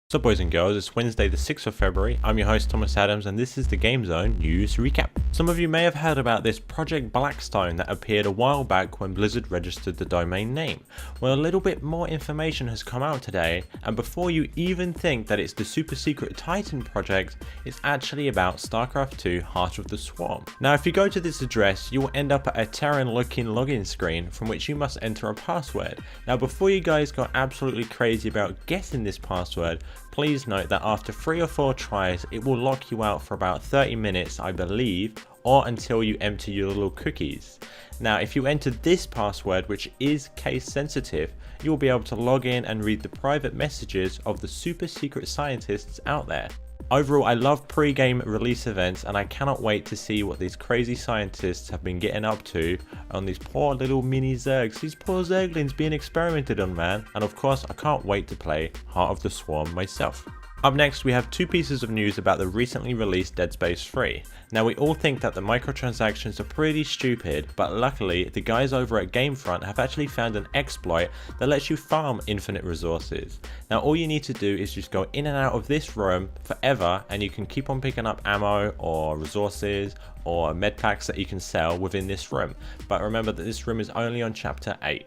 So boys and girls, it's Wednesday the 6th of February, I'm your host Thomas Adams and this is the Game Zone News Recap. Some of you may have heard about this Project Blackstone that appeared a while back when Blizzard registered the domain name. Well, a little bit more information has come out today, and before you even think that it's the super secret Titan project, it's actually about StarCraft 2 Heart of the Swarm. Now if you go to this address, you will end up at a Terran looking login screen from which you must enter a password. Now before you guys go absolutely crazy about guessing this password, please note that after 3 or 4 tries, it will lock you out for about 30 minutes, I believe, or until you empty your little cookies. Now, if you enter this password, which is case sensitive, you will be able to log in and read the private messages of the super secret scientists out there. Overall, I love pre-game release events and I cannot wait to see what these crazy scientists have been getting up to on these poor little mini zergs, these poor zerglings being experimented on, man. And of course, I can't wait to play Heart of the Swarm myself. Up next, we have 2 pieces of news about the recently released Dead Space 3. Now we all think that the microtransactions are pretty stupid, but luckily the guys over at Gamefront have actually found an exploit that lets you farm infinite resources. Now all you need to do is just go in and out of this room forever and you can keep on picking up ammo or resources or med packs that you can sell within this room. But remember that this room is only on chapter 8.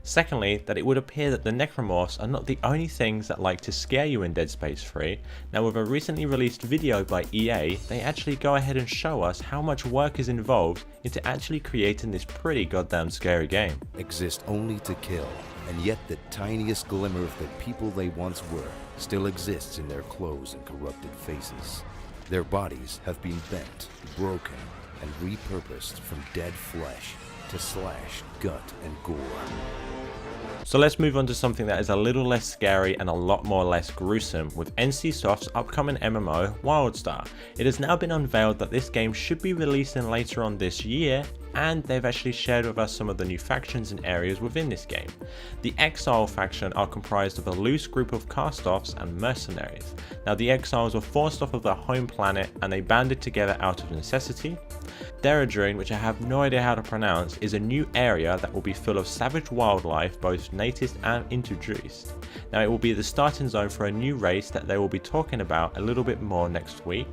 Secondly, that it would appear that the Necromorphs are not the only things that like to scare you in Dead Space 3. Now with a recently released video by EA, they actually go ahead and show us how much work is involved into actually creating this pretty goddamn scary game. Exist only to kill, and yet the tiniest glimmer of the people they once were still exists in their clothes and corrupted faces. Their bodies have been bent, broken, and repurposed from dead flesh to slash, gut, and gore. So let's move on to something that is a little less scary and a lot more less gruesome with NCSoft's upcoming MMO, WildStar. It has now been unveiled that this game should be releasing later on this year, and they've actually shared with us some of the new factions and areas within this game. The Exile faction are comprised of a loose group of cast-offs and mercenaries. Now the Exiles were forced off of their home planet and they banded together out of necessity. Deradrine, which I have no idea how to pronounce, is a new area that will be full of savage wildlife, both native and introduced. Now it will be the starting zone for a new race that they will be talking about a little bit more next week.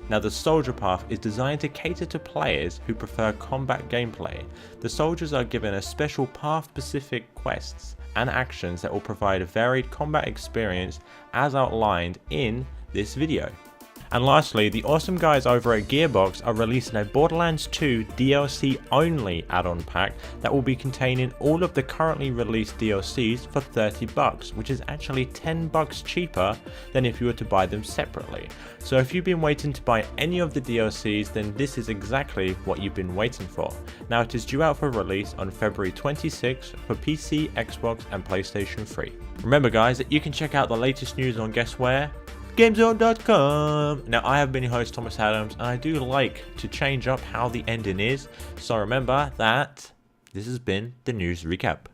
Now the Soldier Path is designed to cater to players who prefer combat gameplay. The soldiers are given a special path-specific quests and actions that will provide a varied combat experience as outlined in this video. And lastly, the awesome guys over at Gearbox are releasing a Borderlands 2 DLC only add-on pack that will be containing all of the currently released DLCs for $30, which is actually $10 cheaper than if you were to buy them separately. So if you've been waiting to buy any of the DLCs, then this is exactly what you've been waiting for. Now it is due out for release on February 26th for PC, Xbox and PlayStation 3. Remember guys that you can check out the latest news on guess where? GameZone.com. Now I have been your host Thomas Adams and I do like to change up how the ending is, so remember that this has been the news recap.